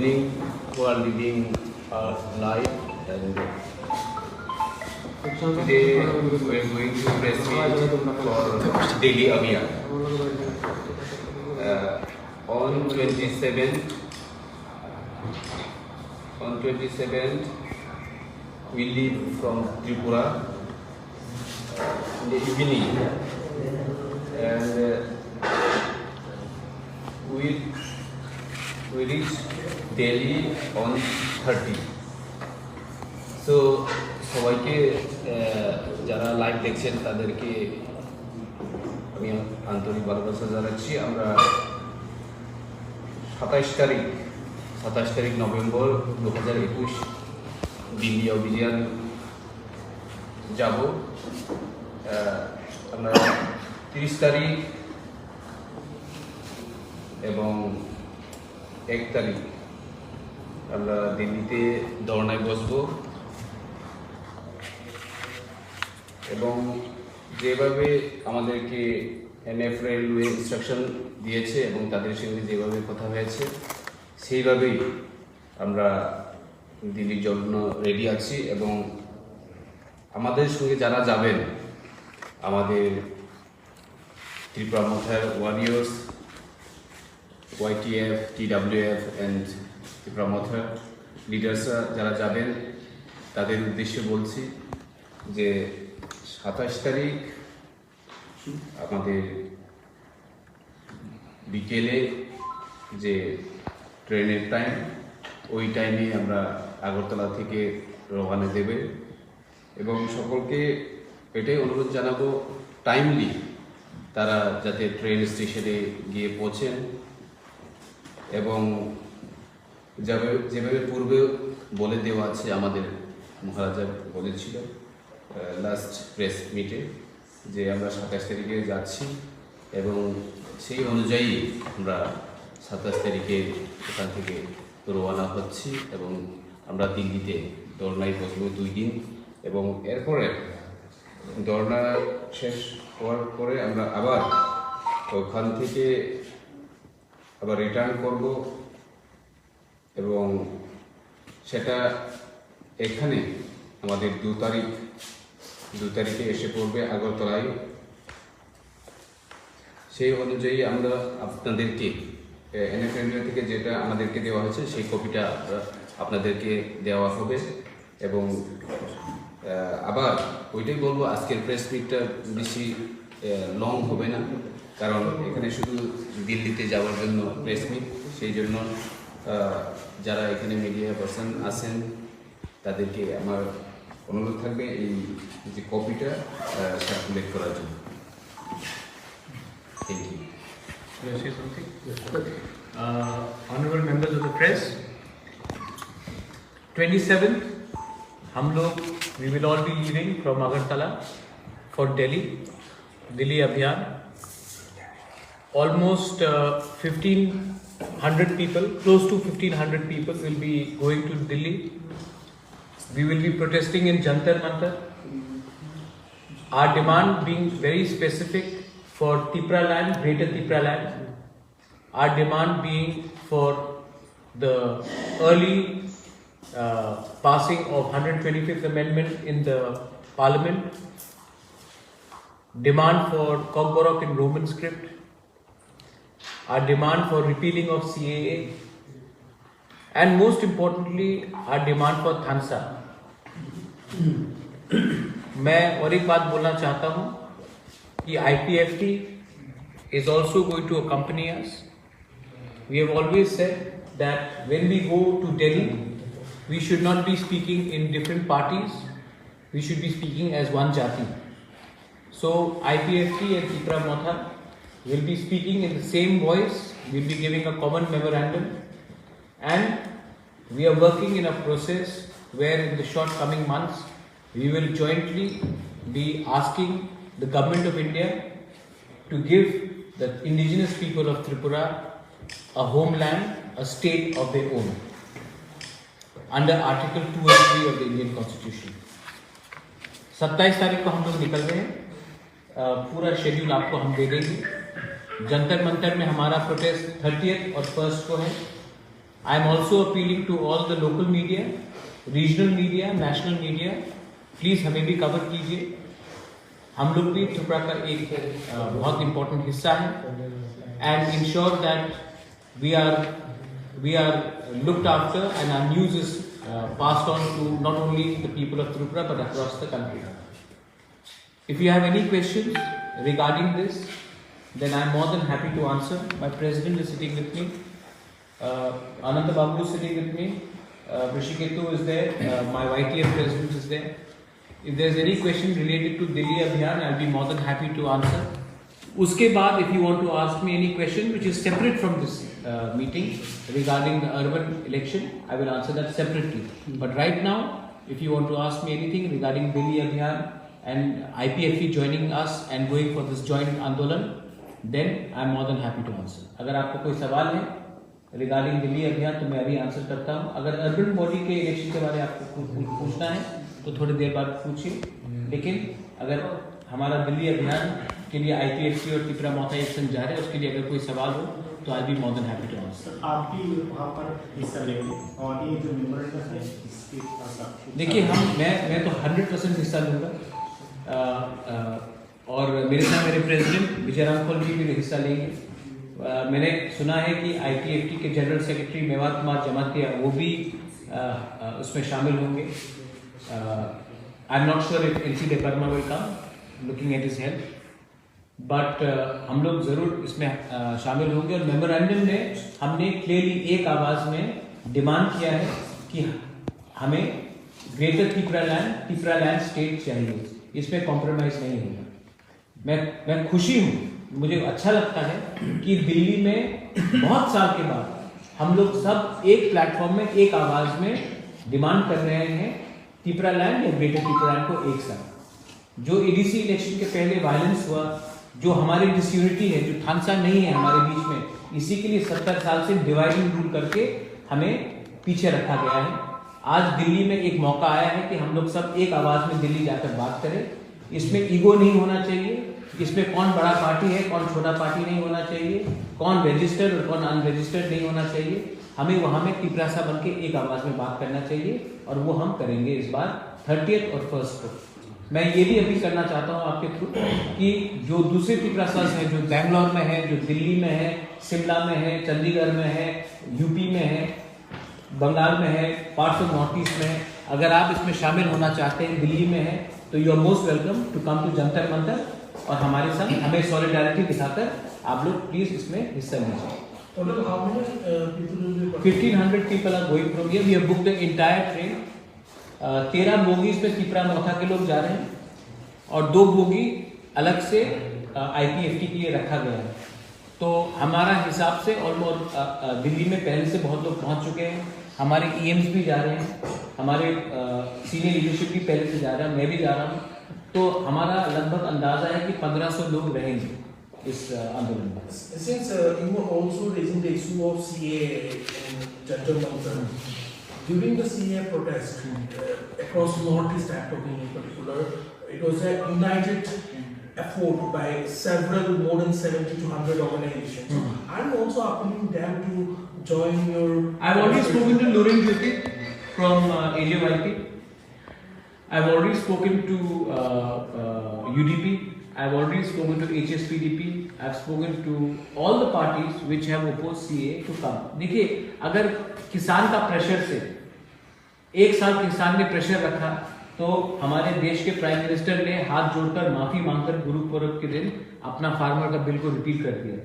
evening who are living our life, and today we are going to press meet for Delhi Abhiyan. On 27th we leave from Tripura in the evening, and we reach Delhi on 30. So সবাইকে যারা live দেখছেন তাদেরকে আমি আন্তরিক ভালোবাসা জানাচ্ছি। আমরা 27 তারিখ নভেম্বর 2021 দিল্লি অভিযান যাব। আমরা 30 তারিখ এবং 1 তারিখ আমরা দিল্লিতে ধর্নায় বসবো, এবং যেভাবে আমাদেরকে এনএফ রেলওয়ে ইনস্ট্রাকশন দিয়েছে এবং তাদের সঙ্গে যেভাবে কথা হয়েছে সেইভাবেই আমরা দিল্লির জন্য রেডি আছি। এবং আমাদের সঙ্গে যারা যাবেন, আমাদের ত্রিপুরা মোথার warriors, YTF, TWF and Tripura মোথার লিডার্সরা যারা যাবেন তাদের উদ্দেশ্যে বলছি যে 27 তারিখ আমাদের বিকেলে যে ট্রেনের টাইম, ওই টাইমে আমরা আগরতলা থেকে রওনা দেবে, এবং সকলকে এটাই অনুরোধ জানাবো টাইমলি তারা যাতে ট্রেন স্টেশনে গিয়ে পৌঁছেন, এবং যেভাবে পূর্বে বলে দেওয়া আছে, আমাদের মহারাজা বলেছিল লাস্ট প্রেস মিটে যে আমরা 27 তারিখে যাচ্ছি, এবং সেই অনুযায়ী আমরা 27 তারিখে এখান থেকে রওনা হচ্ছি, এবং আমরা দিল্লিতে ধর্নায় বসবো 2 দিন, এবং এরপরে ধর্না শেষ হওয়ার পরে আমরা আবার ওখান থেকে আবার রিটার্ন করব, এবং সেটা এখানে আমাদের 2 তারিখে এসে পড়বে আগরতলায়। সেই অনুযায়ী আমরা আপনাদেরকে এনএফ রেলওয়ে থেকে যেটা আমাদেরকে দেওয়া হয়েছে সেই কপিটা আপনাদেরকে দেওয়া হবে, এবং আবার ওইটাই বলবো আজকের প্রেস মিটটা বেশি লং হবে না, কারণ এখানে শুধু দিল্লিতে যাওয়ার জন্য প্রেস মিট, সেই জন্য যারা এখানে মিডিয়া পার্সন আছেন তাদেরকে আমার অনুরোধ থাকবে এই যে কপিটা সার্কুলেট করার জন্য। Thank you. Honorable members of the press, 27th हम लोग we will all be leaving from Agartala for Delhi Abhiyan. Almost 1,500 people, close to 1,500 people will be going to Delhi. We will be protesting in Jantar Mantar. Our demand being very specific for Tripura land, Greater Tripura land. Our demand being for the early passing of 125th Amendment in the Parliament. Demand for Kokborok in Roman script. Our demand for repealing of CAA. And most importantly, our demand for Thansa. मैं और एक बात बोलना चाहता हूँ कि IPFT is also going to accompany us. We have always said that when we go to Delhi, we should not be speaking in different parties. We should be speaking as one Jati. So IPFT and Tripura Motha will be speaking in the same voice. We'll be giving a common memorandum, and we are working in a process where in the short coming months we will jointly be asking the government of India to give the indigenous people of Tripura a homeland, a state of their own under Article 2 and 3 of the Indian Constitution. 27 तारीख को हम लोग निकल रहे हैं। पूरा schedule आपको हम दे देंगे। जंतर मंतर में हमारा प्रोटेस्ट 30th और 1st को है। I am also appealing to all the local media, regional media, national media. Please हमें भी cover कीजिए. हम लोग भी त्रिपुरा का एक बहुत important हिस्सा है. And ensure that we are looked after and our news is passed on to not only the people of Tripura but across the country. If you have any questions regarding this, then I am more than happy to answer. My president is sitting with me. Ananta Babu is sitting with me. Vrishiketu is there. My YTF president is there. If there is any question related to Delhi Abhiyan, I will be more than happy to answer. Uske baad, if you want to ask me any question which is separate from this meeting regarding the urban election, I will answer that separately. But right now, if you want to ask me anything regarding Delhi Abhiyan and IPFE joining us and going for this joint Andolan, then I am more than happy to answer. अगर आपको कोई सवाल है regarding Delhi अभियान तो मैं अभी answer करता हूँ. अगर अर्बन बॉडी के इलेक्शन के बारे में आपको पूछना है तो थोड़ी देर बाद पूछिए. लेकिन अगर हमारा दिल्ली अभियान के लिए IPFC और त्रिपुरा मोर्चा एक्शन जा रहे हैं, उसके लिए अगर कोई सवाल हो तो I be more than happy to answer. आप भी वहाँ पर हिस्सा लेंगे और ये जो मेमोरेंडम है इसके पास देखिए मैं तो 100% हिस्सा लूँगा. और मेरे साथ मेरे प्रेसिडेंट विजयराम खोल जी भी हिस्सा लेंगे. मैंने सुना है कि IPFT के जनरल सेक्रेटरी मेवात कुमार जमातिया वो भी उसमें शामिल होंगे. I am not sure if NC Deparma will come, looking at his health, but हम लोग ज़रूर इसमें शामिल होंगे. और मेमोरेंडम में हमने क्लियरली एक आवाज़ में डिमांड किया है कि हमें ग्रेटर त्रिपुरा लैंड स्टेट चाहिए. इसमें कॉम्प्रोमाइज़ नहीं होगा. मैं खुशी हूँ, मुझे अच्छा लगता है कि दिल्ली में बहुत साल के बाद हम लोग सब एक प्लेटफॉर्म में एक आवाज़ में डिमांड कर रहे हैं त्रिपुरा लैंड या ग्रेटर त्रिपुरा लैंड को एक साथ. जो ADC इलेक्शन के पहले वायलेंस हुआ, जो हमारी डिसयूनिटी है, जो थानसा नहीं है हमारे बीच में, इसी के लिए 70 साल से डिवाइड एंड रूल करके हमें पीछे रखा गया है. आज दिल्ली में एक मौका आया है कि हम लोग सब एक आवाज़ में दिल्ली जाकर बात करें. इसमें ईगो नहीं होना चाहिए. इसमें कौन बड़ा पार्टी है, कौन छोटा पार्टी नहीं होना चाहिए, कौन रजिस्टर्ड और कौन अनरजिस्टर्ड नहीं होना चाहिए. हमें वहाँ में त्रिपुरा सा बन के एक आवाज़ में बात करना चाहिए और वो हम करेंगे इस बार 30th और 1st को. मैं ये भी अपील करना चाहता हूँ आपके थ्रू कि जो दूसरे त्रिपुरा हैं, जो बेंगलोर में है, जो दिल्ली में है, शिमला में है, चंडीगढ़ में है, यूपी में है, बंगाल में है, पार्ट्स ऑफ नॉर्थ ईस्ट में है, अगर आप इसमें शामिल होना चाहते हैं, दिल्ली में है, तो you are most welcome to come to Jantar Mantar और हमारे साथ हमें सॉलिडारिटी दिखाकर आप लोग प्लीज इसमें हिस्सा लीजिए. 1500 people are going from here. We have booked the entire train. 13 bogies में त्रिपुरा मोर्चा के लोग जा रहे हैं और 2 बोगी अलग से IPFT के लिए रखा गया है. तो हमारा हिसाब से ऑलमोस्ट दिल्ली में पहले से बहुत लोग पहुंच चुके हैं. हमारे EMs भी जा रहे हैं, हमारे सीनियर लीडरशिप भी पहले से जा रहा है, मैं भी जा रहा हूँ. तो हमारा लगभग अंदाजा है कि 1500 लोग रहेंगे इस आंदोलन में. Since you were also raising the issue of CA in Jantar Mantar, during the CA protest across Northeast I'm talking in particular, it was a united effort by several more than 70 to 100 organizations. I'm also appealing them to join your. I've already spoken to Loren Jyoti from AJYP. I've already spoken to UDP. I've already spoken to HSPDP. I've spoken to all the parties which have opposed CA to come. देखिए, अगर किसान का pressure से एक साल किसान ने pressure रखा तो हमारे देश के प्राइम मिनिस्टर ने हाथ जोड़कर माफी मांगकर गुरु पूरब के दिन अपना फार्मर का बिल को रिपील कर दिया.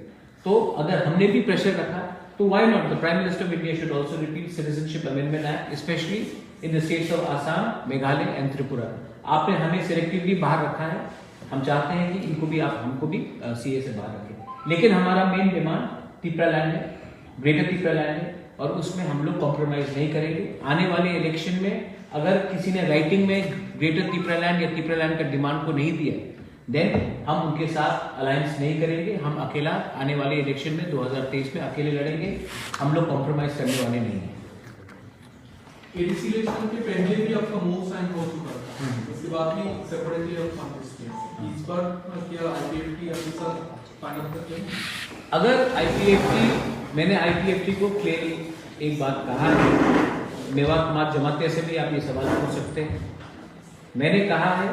तो अगर हमने भी प्रेशर रखा तो why not? The Prime Minister of India should also repeal Citizenship Amendment Act, especially in the states of Assam, Meghalaya and Tripura. आपने हमें सिलेक्टिवली बाहर रखा है. हम चाहते हैं कि इनको भी आप हमको भी CA से बाहर रखें. लेकिन हमारा मेन डिमांड त्रिपुरा लैंड है, ग्रेटर त्रिपुरा लैंड है और उसमें हम लोग कॉम्प्रोमाइज नहीं करेंगे. आने वाले इलेक्शन में अगर किसी ने राइटिंग में ग्रेटर त्रिपुरा लैंड या त्रिपुरा लैंड का डिमांड को नहीं दिया, देन हम उनके साथ अलायंस नहीं करेंगे. हम अकेला आने वाले इलेक्शन में 2023 में अकेले लड़ेंगे. हम लोग कॉम्प्रोमाइज करने वाले नहीं हैं. ADC इलेक्शन के पहले भी आपका मूव साइन हो चुका था, उसके बाद भी सेपरेटली आप कांटेस्ट किए. इस बार क्या IPFT अपने साथ फाइनल करते हैं? अगर IPFT, मैंने IPFT को क्लियरली एक बात कहा है, मेवात कुमार जमातिया से भी आप ये सवाल पूछ सकते हैं। मैंने कहा है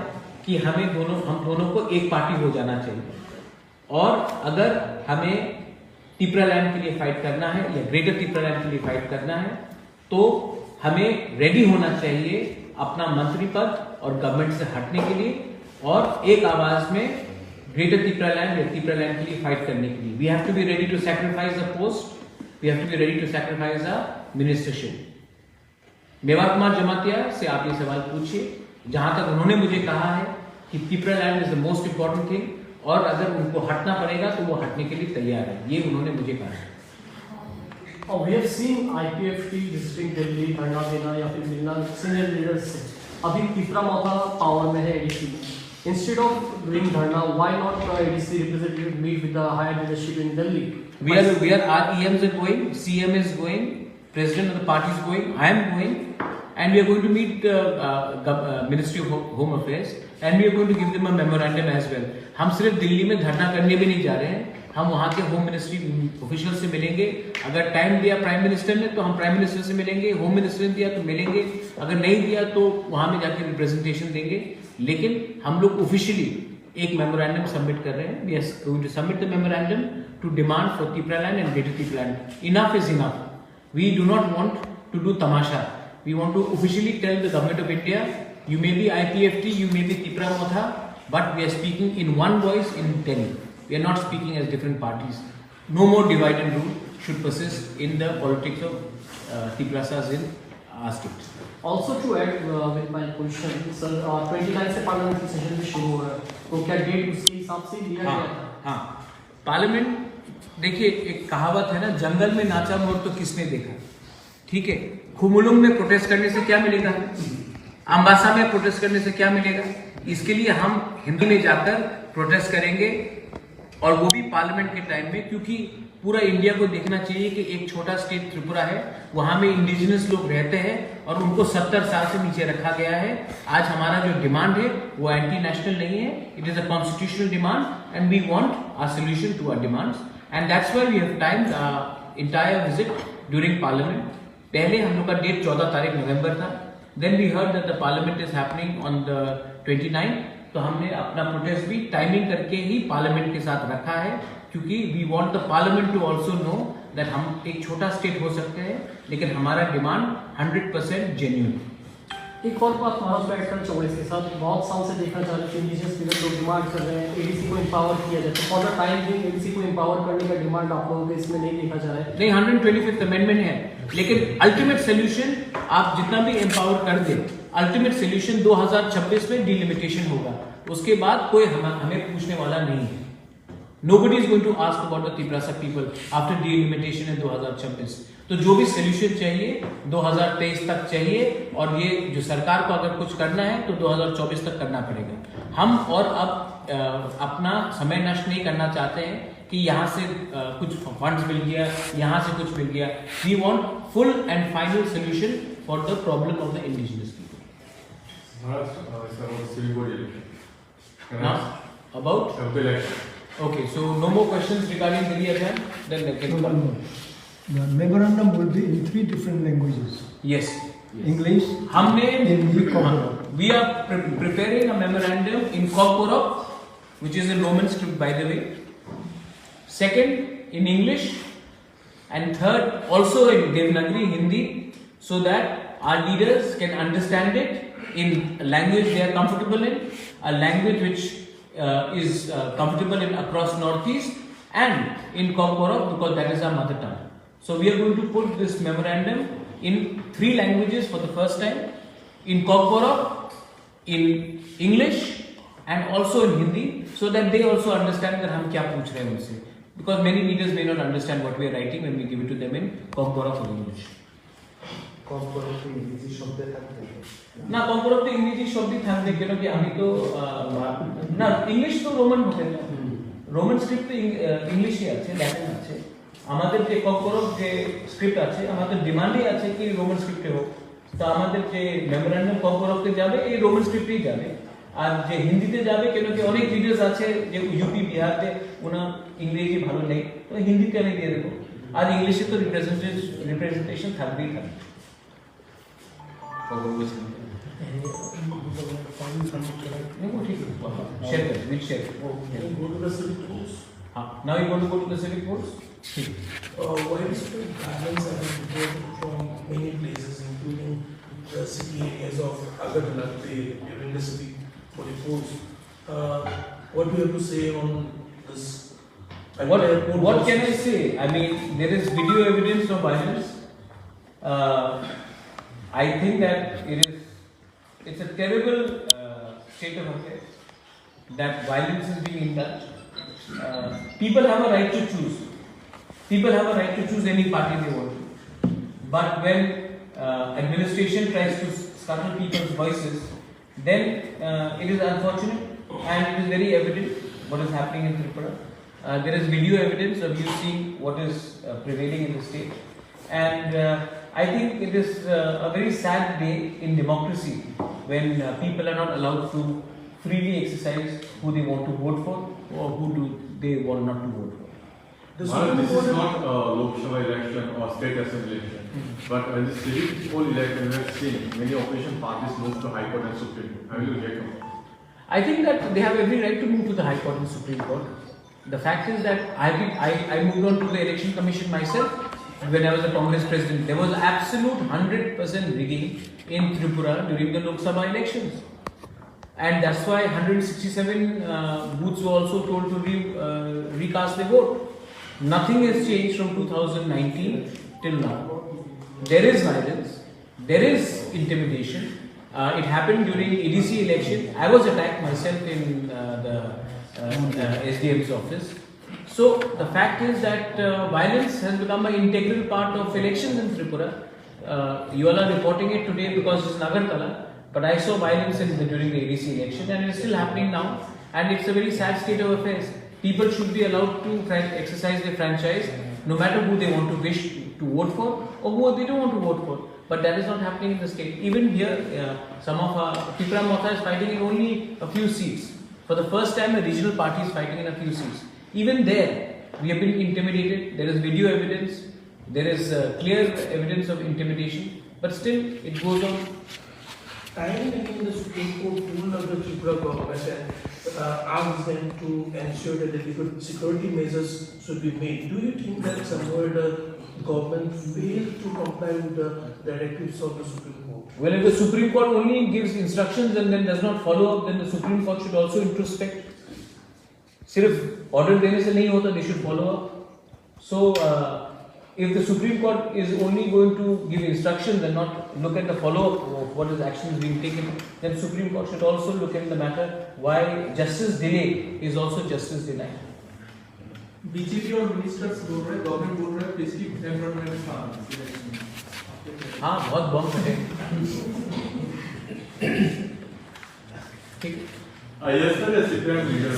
कि हम दोनों को एक पार्टी हो जाना चाहिए, और अगर हमें तिपरालैंड के लिए फाइट करना है या ग्रेटर तिपरालैंड के लिए फाइट करना है तो हमें रेडी होना चाहिए अपना मंत्री पद और गवर्नमेंट से हटने के लिए, और एक आवाज में ग्रेटर तिपरालैंड या तिपरालैंड के लिए फाइट करने के लिए। We have to be ready to sacrifice a post, we have to be ready to sacrifice a ministership. Mewar Kumar Jamatia से आप ये सवाल पूछिए, जहां तक उन्होंने मुझे कहा है कि Tipraland is the most important thing, और अगर उनको हटना पड़ेगा तो वो हटने के लिए तैयार है, ये उन्होंने मुझे कहा है। We have seen IPFT visiting Delhi, धरना देना या फिर मिलना सीनियर लीडर्स से। अभी तिपरा मौका पावर में है ADC। Instead of doing धरना, why not ADC representative meet with the higher leadership in Delhi? Our EMs are going, CM is going, President of the party is going, I am going, and we are going to meet Ministry of Home Affairs and we are going to give them a memorandum as well. हम सिर्फ दिल्ली में धरना करने भी नहीं जा रहे हैं, हम वहाँ के होम मिनिस्ट्री ऑफिशियल से मिलेंगे। अगर टाइम दिया प्राइम मिनिस्टर ने तो हम प्राइम मिनिस्टर से मिलेंगे, होम मिनिस्टर ने दिया तो मिलेंगे, अगर नहीं दिया तो वहाँ में जाके रिप्रेजेंटेशन देंगे। लेकिन हम लोग ऑफिशियली एक मेमोरेंडम सबमिट कर रहे हैं। We are going to submit the memorandum to demand for Tipraland and greater Tipraland. Enough is enough, we do not want to do tamasha, we want to officially tell the government of India, you may be IPFT, you may be Tipra Motha, but we are speaking in one voice in Delhi. We are not speaking as different parties. No more divide and rule should persist in the politics of Tiprasas in our state. Also to add with my question, sir, 29 से parliamentary session भी शुरू हो रहा है, तो क्या date उसके हिसाब से लिया गया था? हाँ, पार्लियामेंट देखिए, एक कहावत है ना, जंगल में नाचा मोर तो किसने देखा। ठीक है, खुमुलुंग में प्रोटेस्ट करने से क्या मिलेगा, अम्बासा में प्रोटेस्ट करने से क्या मिलेगा। इसके लिए हम हिंदी में जाकर प्रोटेस्ट करेंगे, और वो भी पार्लियामेंट के टाइम में, क्योंकि पूरा इंडिया को देखना चाहिए कि एक छोटा स्टेट त्रिपुरा है, वहां में इंडिजिनस लोग रहते हैं और उनको 70 साल से नीचे रखा गया है। आज हमारा जो डिमांड है वो एंटी नेशनल नहीं है, it is a constitutional demand and we want a solution to our demands, and that's why we have time entire visit during Parliament. पहले हम लोग का डेट 14 तारीख नवंबर था, then we heard that the parliament is happening on the 29th, तो हमने अपना protest भी टाइमिंग करके ही पार्लियामेंट के साथ रखा है, क्योंकि we want the Parliament to also know that हम एक छोटा स्टेट हो सकते हैं, लेकिन हमारा डिमांड 100% जेन्युइन। एक और बात वहाँ पे एड चौबे के साथ बहुत साल से देखना चाह रहे थे, इंडिजिनस पीपल लोग डिमांड कर रहे हैं एडीसी को एम्पावर किया जाए, तो for the time being ADC को एम्पावर करने का डिमांड आप लोगों के इसमें नहीं देखा जा रहा है। नहीं, 125th अमेंडमेंट है, लेकिन अल्टीमेट सोल्यूशन आप जितना भी एम्पावर कर दे, अल्टीमेट सोल्यूशन 2026 में डिलिमिटेशन होगा, उसके बाद कोई हमें पूछने वाला नहीं है। Nobody is going to ask about the Tiprasa people after delimitation in 2026। तो जो भी सोल्यूशन चाहिए 2023 तक चाहिए, और ये जो सरकार को अगर कुछ करना है तो 2024 तक करना पड़ेगा। हम और अब अपना समय नष्ट नहीं करना चाहते हैं कि यहाँ से कुछ फंड्स मिल गया, यहाँ से कुछ मिल गया। We want full and final solution for the problem of the indigenous people. About okay, so no more questions regarding Delhi Abhiyan, then they can come. The memorandum will be in 3 different languages. Yes. English, हमने Hindi, Koborok. we are preparing a memorandum in Koborok, which is in Roman script by the way. Second in English, and third also in Devanagari Hindi, so that our leaders can understand it in a language they are comfortable in, a language which is comfortable in across Northeast, and in Koborok because that is our mother tongue. So we are going to put this memorandum in 3 languages for the first time, in Koborok, in English and also in Hindi, so that they also understand that हम क्या पूछ रहे हैं उनसे, because many leaders may not understand what we are writing when we give it to them in Koborok or English. না কম্পোরক তো ইংরেজি শব্দই থাকবে, কেন কি আমি তো না ইংলিশ তো রোমান হবে না, রোমান স্ক্রিপ্ট তো ইংলিশে আছে, ল্যাটিন আছে। আমাদের যে কম্পোরক যে স্ক্রিপ্ট আছে, আমাদের ডিমান্ডই আছে কি রোমান স্ক্রিপ্টে হোক, তো আমাদের যে মেমোরেন্ডাম কম্পোরকতে যাবে এই রোমান স্ক্রিপ্টেই যাবে, আর যে হিন্দিতে যাবে কেন কি অনেক লিডার্স আছে যে ইউপি বিহারতে ওনার ইংরেজি ভালো নেই, তো হিন্দিতে আমি দিয়ে দেবো। আর ইংলিশে তো রিপ্রেজেন্টেশন থাকবেই থাকবে। Share it, we'll share it. Can you go to the civic rules? Now you want to go to the civic course? Widespread guidelines have been reported from many places, including the city areas of Agartala during the civic polls. What do you have to say on this? What can I say? I mean, there is video evidence of violence. I think that it's a terrible state of affairs that violence is being indulged. People have a right to choose. People have a right to choose any party they want to. But when administration tries to scuttle people's voices, then it is unfortunate and it is very evident what is happening in Tripura. There is video evidence of you seeing what is prevailing in the state. And I think it is a very sad day in democracy when people are not allowed to freely exercise who they want to vote for or who do they want not to vote for. This is not a Lok Sabha election or state assembly election, but in the civic poll election, we have seen many opposition parties move to High Court and Supreme Court. How will you react on that? I think that they have every right to move to the High Court and Supreme Court. The fact is that I moved on to the Election Commission myself when I was a Congress president. There was absolute 100% rigging in Tripura during the Lok Sabha elections. And that's why 167 booths were also told to recast their vote. Nothing has changed from 2019 till now. There is violence, there is intimidation. It happened during ADC election. I was attacked myself in the SDM's office. So the fact is that violence has become an integral part of elections in Tripura. You all are reporting it today because it's in Agartala, but I saw violence during the ADC election and it's still happening now, and it's a very sad state of affairs. People should be allowed to exercise their franchise no matter who they want to wish to vote for or who they don't want to vote for. But that is not happening in the state. Even here, some of our Tripura Motha is fighting in only a few seats. For the first time, a regional party is fighting in a few seats. Even there, we have been intimidated. There is video evidence. There is clear evidence of intimidation. But still, it goes on. Time in the Supreme Court ruled of the Tripura government and asked them to ensure that adequate security measures should be made. Do you think that somewhere the government failed to comply with the directives of the Supreme Court? Well, if the Supreme Court only gives instructions and then does not follow up, then the Supreme Court should also introspect. सिर्फ order देने से नहीं होता, they should follow up. So, if the Supreme Court is only going to give instructions and not look at the follow-up of what is actions being taken, then Supreme Court should also look at the matter why justice delayed is also justice denied. BJP और ministers बोल रहे हैं, government बोल रहे हैं पीसकीप environment था election में। हाँ, बहुत बम फटे। ठीक। Yesterday, Supreme leader,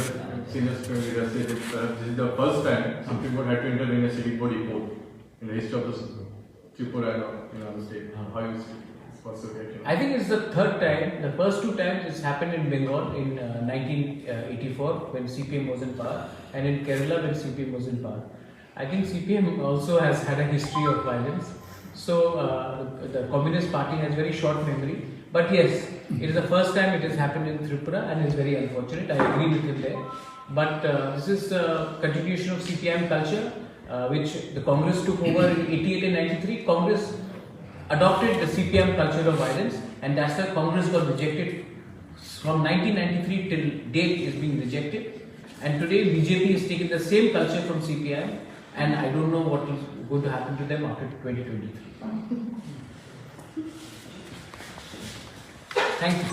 senior Supreme leader said that this is the first time Supreme Court had to intervene in a civic body poll in the history of the Tripura and the state. How you see? What's the reaction? I think it's the third time. The first two times it's happened in Bengal in 1984 when CPM was in power, and in Kerala when CPM was in power. I think CPM also has had a history of violence. So the Communist Party has very short memory. But yes, it is the first time it has happened in Tripura, and it's very unfortunate. I agree with him there. But this is a continuation of CPM culture, which the Congress took over in 88 and 93. Congress adopted the CPM culture of violence, and that's why Congress got rejected. From 1993 till date is being rejected, and today BJP is taking the same culture from CPM, and I don't know what is going to happen to them after 2023. Thank you.